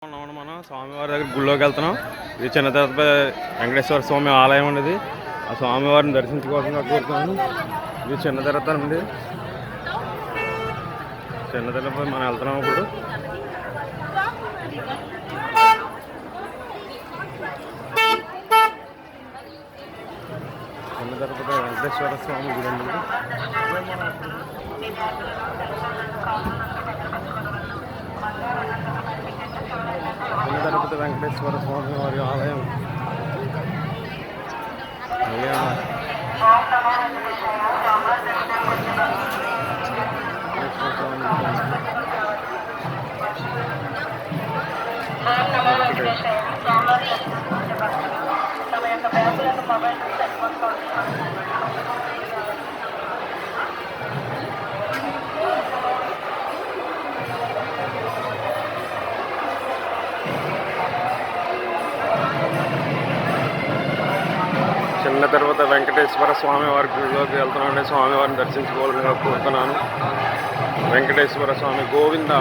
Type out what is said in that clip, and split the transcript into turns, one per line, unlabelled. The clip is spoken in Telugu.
మనం స్వామివారి దగ్గర గుళ్ళోకి వెళ్తున్నాం. ఇది చిన్న తిరుపతి వెంకటేశ్వర స్వామి ఆలయం ఉండేది. ఆ స్వామివారిని దర్శించుకోవాలని కోరుతున్నాను. ఇది చిన్న తిరుపతి అండి. చిన్న తిరుపతి మనం వెళ్తున్నాం ఇప్పుడు. చిన్న తిరుపతి వెంకటేశ్వర స్వామి గుడి అండి. చిన్న తిరుపతి వెంకటేశ్వర స్వామి వారి ఆలయం. చిన్న తిరుపతి వెంకటేశ్వర స్వామి వారి గుడిలోకి వెళ్తున్నాను. స్వామివారిని దర్శించుకోవాలని కోరుతున్నాను. వెంకటేశ్వర స్వామి గోవింద